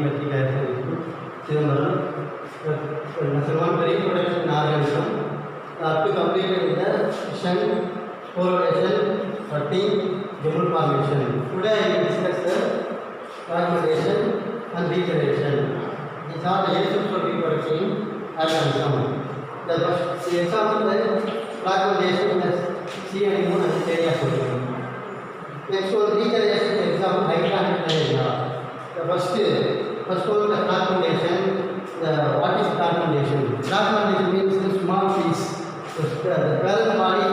metric acid. Number one, reproduction organism to complete the fission, correlation, cutting, gemmal formation. Today I will discuss the fragmentation and regeneration. These are the agents for reproducing organism. The first example is fragmentation is C and U and area solution. Next one, regeneration example Hydra and Hydra. The first one, the fragmentation. What is fragmentation? Fragmentation means a small piece. The parent body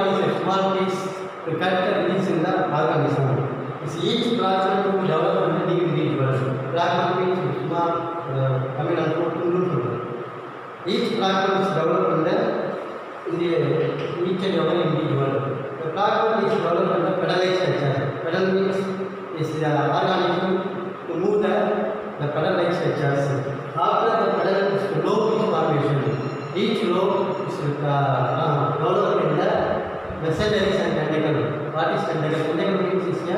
is a small piece. The character is in the organism. Each fragment to develop and individual. Fragment means small. Each fragment is developed in each and every individual. The fragment is developed in the pedal structure. Pedal means is the organism to move the pedal structures. After the pedal is lobe formation. Each lobe is developed in the mesenteries and tentacle. What is tentacle? Tentacle means is a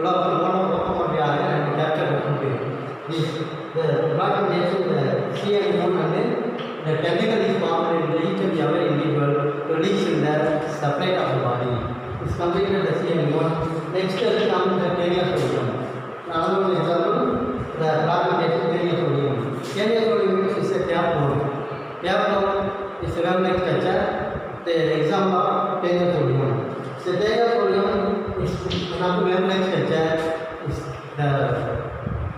locomotive organ and capture the fragmentation, the C and U and the tentacle is formed in each and every individual, releasing the separate of the body. It's completed the C and U. Next comes the cranial sodium. Another example, the fragmentation cranial sodium. Cranial sodium is a tap bone. Tap bone is a well-like structure. The example of cranial sodium. So cranial sodium is not well-like structure.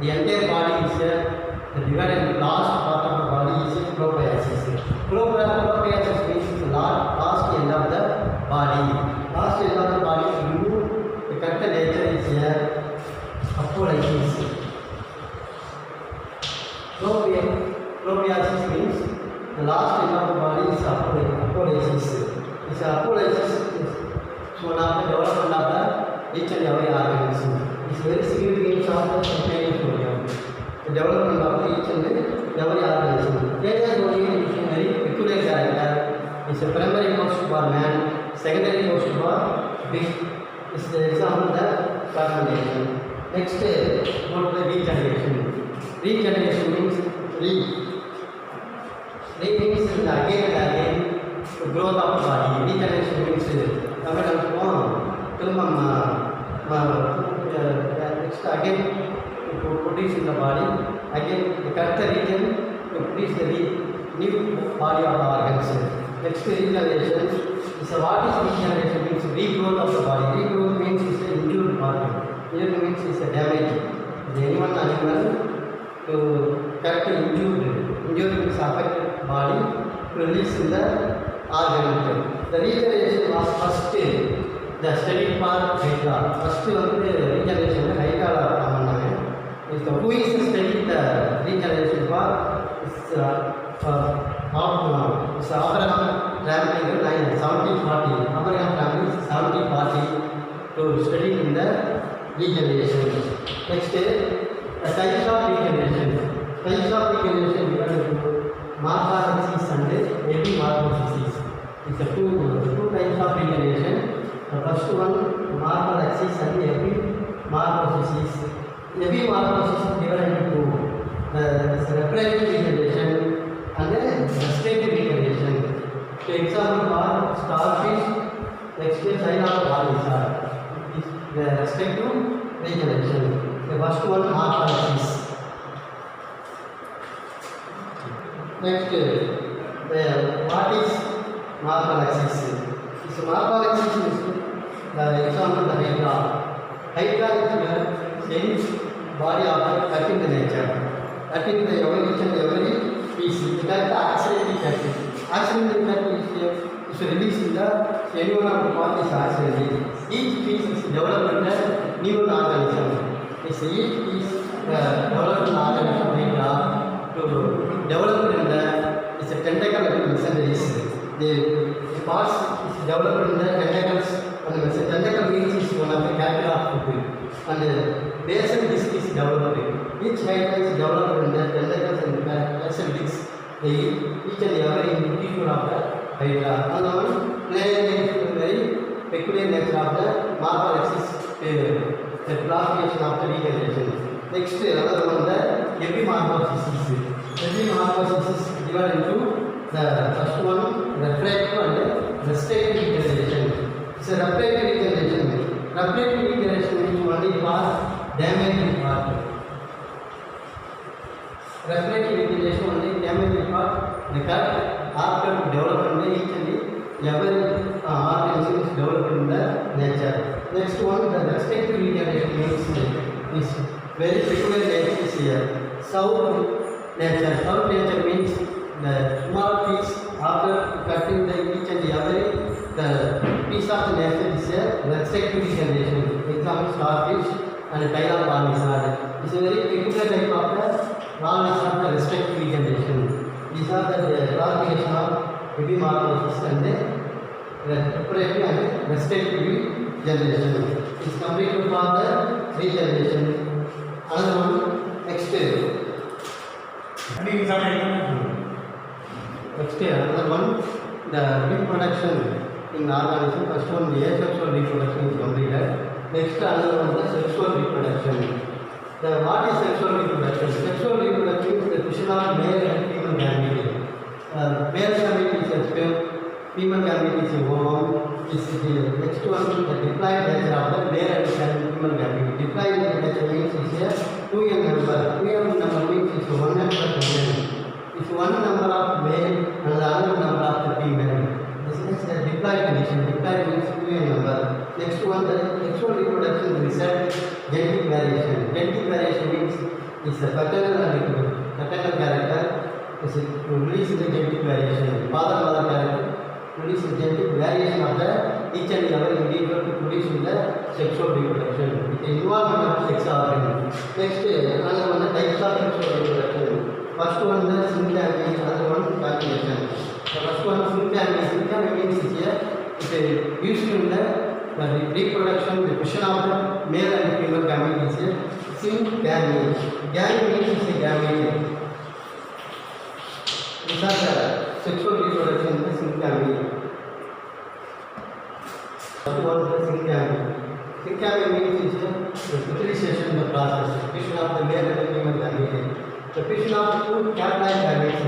The entire body is divided into last part of the body is propiasis. Propiasis means the last end of the body. Last end of the body remove the character nature is apolysis. Propiasis means the last end of the body is apolysis. This apolysis is one of the development of the each and every organism. It is very significant of the cranial sodium. The development of each and every organism. Cranial sodium is a very peculiar character. It is a primary host for man, secondary host for fish. This is the example of the fragmentation. Next, what the regeneration. Regeneration means means again and again the growth of the body. Regeneration means next again to produce in the body, again the character region to produce the new body of the organs. Next regeneration is what is regeneration means regrowth of the body. Regrowth means is an injured organ. Injured means is a damage. Anyone animal to character injured means affected body to release in the organ. The regeneration was first the study for Hydra. First regeneration Hydra is the who is studying the regeneration for is Abraham Ramling 1740. Abraham Ramling 1740 to study in the regeneration. Next, the types of regeneration. Types of regeneration divided into morphosis and epimorphosis. It's a two types of regeneration. The first one, morphosis and epimorphosis. Epimorphosis is divided into the reparative regeneration and the restorative regeneration. For example, for starfish, next China bodies the restorative regeneration. The first one, morphosis. Next, what is morphosis? So morphosis is the example of the Hydra. Hydra is the same body of cutting the nature. Cutting the every piece. That accidentally cutting. Accidentally cut is released in the any one of the part is accidentally. Each piece is developed in a new organism. It's each piece developed in organism Hydra to develop in the it's a tentacle of mesenteries. The parts is developed in the tentacles and the tentacle means is one of the capital of food. And basal disc is developed. Each Hydra is developed in the tentacles and basal disc. Each and every individual of the Hydra. And very peculiar nature of the morphosis the classification of the regeneration. Next, another one, the epimorphosis. Epimorphosis is divided into the first one, refractive and restrictive regeneration. It's a refractive regeneration. Refractive regeneration means only part damaged part. Refractive regeneration only damaged part. The cut after development each and every organism is developed in the nature. Next one, the restrictive regeneration means is very peculiar nature is here. South nature. South nature means the small piece after cutting the each and every the piece of the nature is a restrictive regeneration. Example, starfish and Tylops parnisard. It's a very peculiar type of the organism of the restrictive regeneration. These are the classification of epimorphosis and the reparative and restrictive regeneration. It's completed for the regeneration. Another one, exterior. Exterior. Another one, the reproduction in organism. First one, the asexual reproduction is completed. Next, another one, the sexual reproduction. What is sexual reproduction? Sexual reproduction is the fusion of male and female gamete. Male gamete is a sperm, female gamete is a ovum. This is the next one, the diploid nature of the male and female gamete. Diploid nature means is a 2n number. 2n number means is 1 n plus 1n. It's one number of male and the other number of the female. This is the diploid condition. Diploid means 2n number. Next one, the sexual reproduction is genetic variation. Genetic variation means it's a paternal character is to release the genetic variation. Father-mother character produce the genetic variation of the each and every individual to produce in the sexual reproduction. With the involvement of sex organ. Next, another one, the types of sexual reproduction. First one, the syngamy, another one, calculation. The first one, syngamy. Syngamy means it's used in the reproduction, the fusion of the male and female gamete is a syngamy. Gamy means it's a gamete. These are the sexual reproduction in the syngamy. First one, the syngamy. Syngamy means it's a fertilization of the process, fusion of the male and female gamete. The fusion of two haploid gametes.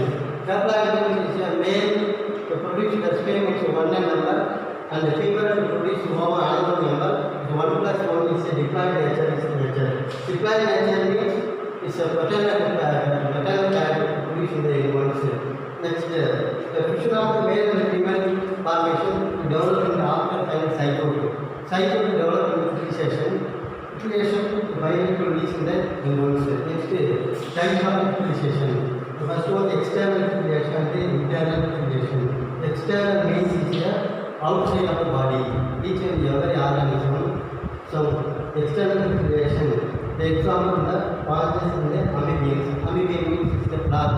Haploid means it's a male to produce the sperm is 1 number. And the female to produce another number, 1 plus 1 is a diploid nature, is a nature. Diploid nature means it's a paternal character to produce in the animals. Next, the fusion of the male and female formation developed in the after final zygote. Zygote developed in fertilization. Fertilization finally to release in the animals. Next, types of fertilization. The first one, external fertilization and the internal fertilization. External means is outside of the body, each and every organism. So, external fertilization. The example the causes in the amphibians. Amphibian means the frog.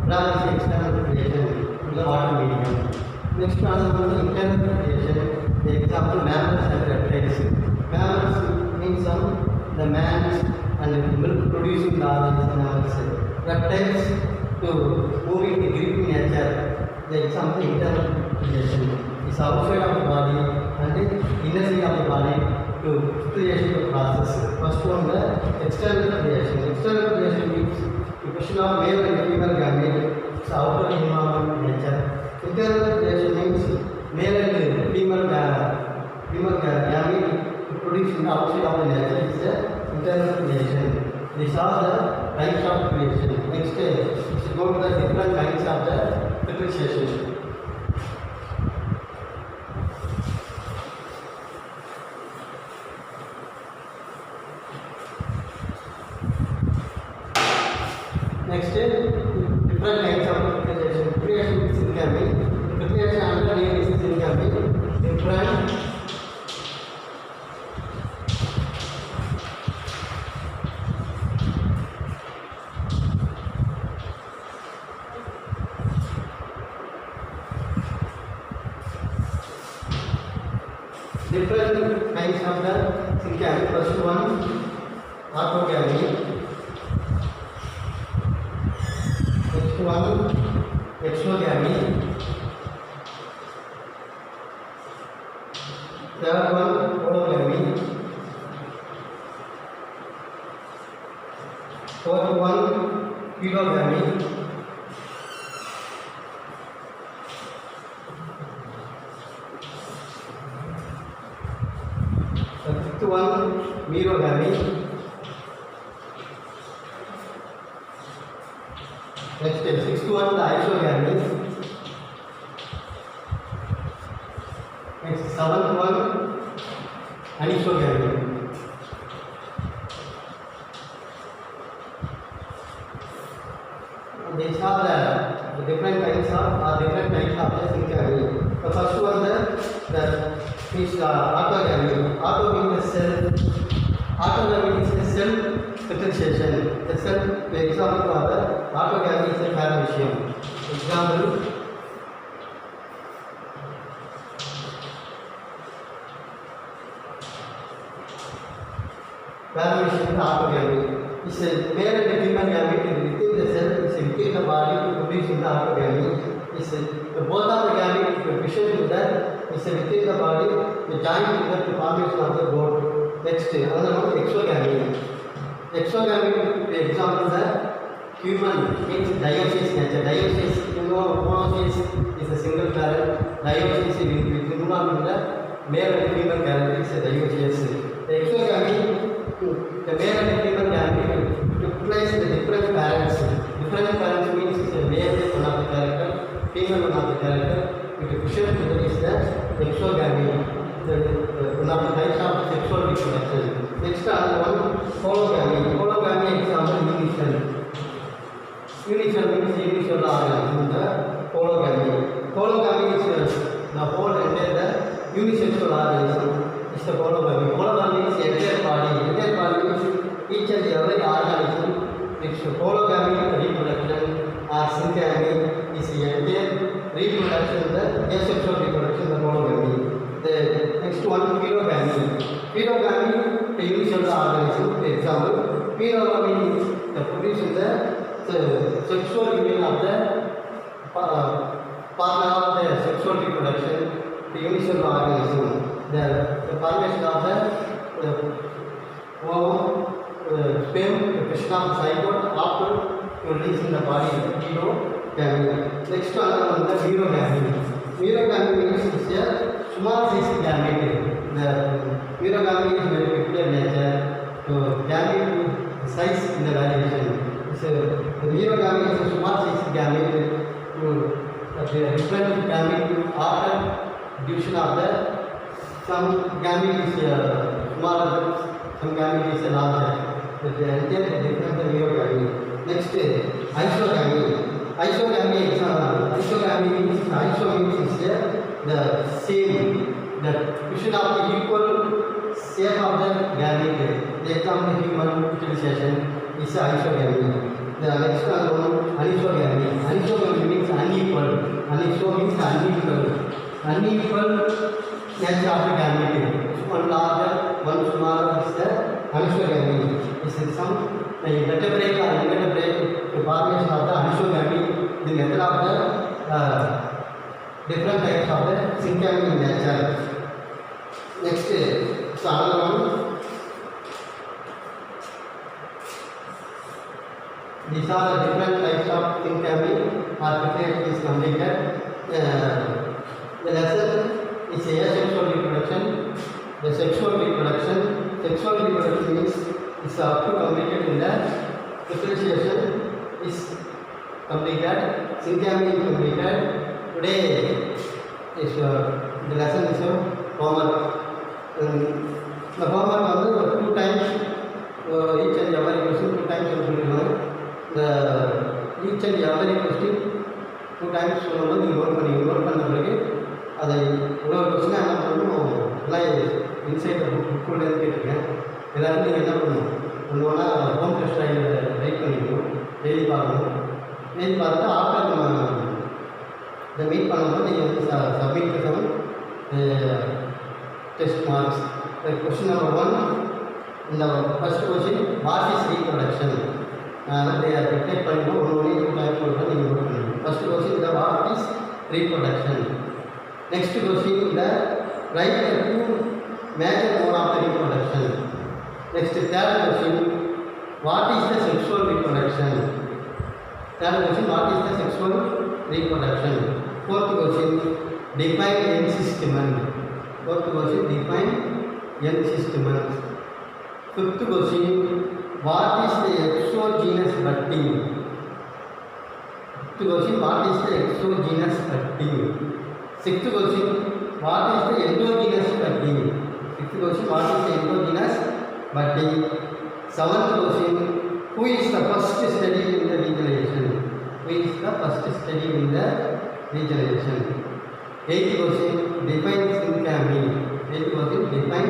Frog is external fertilization in the water medium. Next another one, internal fertilization. The example mammals and reptiles. Mammals means the males and milk producing animals. Reptiles to move in the gripping nature. The example internal fertilization. Is outside of the body and the inner sea of the body to fertilization process. First one, the external fertilization. External fertilization means the question of male and female gamete. It's outer environment nature. Internal fertilization means male and female gamete to produce in the outside of the nature. It's the internal fertilization. These are the types of fertilization. Next, let's go to the different kinds of the fertilization. Next, different kinds of fertilization. Fertilization is syngamy. Fertilization under name is syngamy. Different kinds of the syngamy. First one, orthogamy. Next one, exogamy. Third one, hologamy. Fourth one, pedogamy. The fifth one, merogamy. Next, sixth one, the isogamy. Next, seventh one, anisogamy. These are the different types of the syncagamy. The first one, the is autogamy. Auto means cell. Autogamy is a cell differentiation. The cell, the example of the autogamy is a paramecium. Example. Paramecium is autogamy. It's a male and female gamete within the cell. It's within the body to produce in the autogamy. It's both of the gamete efficient to that. It's within the body. The joint to the formation of the bone. Next, another one, exogamy. Exogamy, the example the human means dioecious nature. Dioecious, monoecious is a single parent. Dioecious is the male and female parent is a dioecious. The exogamy, the male and female gamete utilize the different parents. Different parents means it's a male one of the character, female one of the character. It pushes to the is the exogamy. One of the types of sexual reproduction. Next, another one, hologamy. Hologamy example unison. Unison means unison organism. The hologamy. Hologamy is the whole entire the unisexual organism. It's the hologamy. Hologamy is entire body. Entire body means each and every organism. It's hologamy reproduction or syncagamy is the entire reproduction, the asexual reproduction, the hologamy. The next one, pedogamy. Pedogamy, the unicellular organism. For example, pedogamy means the production the sexual union of the partner of the sexual reproduction, the unicellular organism. The formation of the sperm, the question of the zygote after to release in the body, pedogamy. Next one, the merogamy. Merogamy means it's a small size gamete. The merogamy is very peculiar nature. So gamete size in the variation. So the merogamy is a small size gamete. To the different gamete after division of the some gamete is smaller, some gamete is larger. So the entire different merogamy. Next, isogamy. Isogamy means iso means the same, the fusion of the equal same of the gamete. The example human utilization is isogamy. The next one, anisogamy. Anisogamy means unequal. Aniso means unequal. Unequal nature of the gamete. One larger, one smaller is the anisogamy. This is some vertebrate or invertebrate formation of the anisogamy. The method of the different types of the syncagamy in nature. Next, so another one. These are the different types of syncagamy or prepared is completed. The lesson is asexual reproduction. The sexual reproduction means is up to completed in the differentiation is completed. Syncagamy is completed. Today is the lesson is homework. The homework வந்து 2 times each and every question 2 times சொல்லிடுவோம். The each and every question 2 times சொல்லும்போது நீங்கள் note பண்ண பிறகு அதை இன்னொரு கொஸ்டினாக என்ன பண்ணணும், எல்லாம் இன்சைட் புக்குள்ளேருந்து கேட்டிருக்கேன். எல்லாருமே நீங்கள் என்ன பண்ணணும், ஒன்று ஒன்றா ஹோம் டெஸ்ட் ரைட் பண்ணிக்கணும், டெய்லி பார்க்கணும். டெய்லி பார்த்துட்டு ஆஃப்டர் நம்ம இதை மீட் பண்ணும்போது நீங்கள் வந்து சப்மிட் பண்ணணும் டெஸ்ட் மார்க்ஸ். கொஸ்டின் நம்பர் 1, இந்த first question what is reproduction. Dictate பண்ணிக்கணும், ஒன்று டைப் பண்ணுறது நீங்கள் நோட் பண்ணணும். ஃபஸ்ட் கொஸ்டின் இந்த what is reproduction. Next question இந்த write the 2 major mode of the reproduction. Next, third question, what is the sexual reproduction? reproduction. Third question, what is the sexual reproduction? Fourth question, define encystment. Fourth question, define encystment. Fifth question, what is the exogenous budding? Fifth question, what is the exogenous budding? Sixth question, what is the endogenous budding? Sixth question, what is the endogenous budding? Seventh question, who is the first study in the regeneration? Who is the first study in the regeneration? Eighth question, define synchrony. Eighth question, define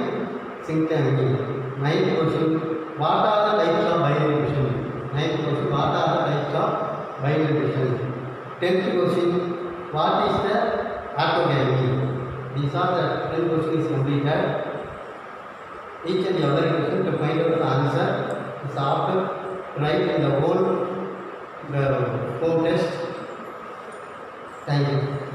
synchrony. Ninth question, what are the types of binary fission? Ninth question, what are the types of binary fission? Tenth question, what is the orthogamy? These are the 10 questions completed. Each and every question to find out the answer is after write in the whole home test. Thank you.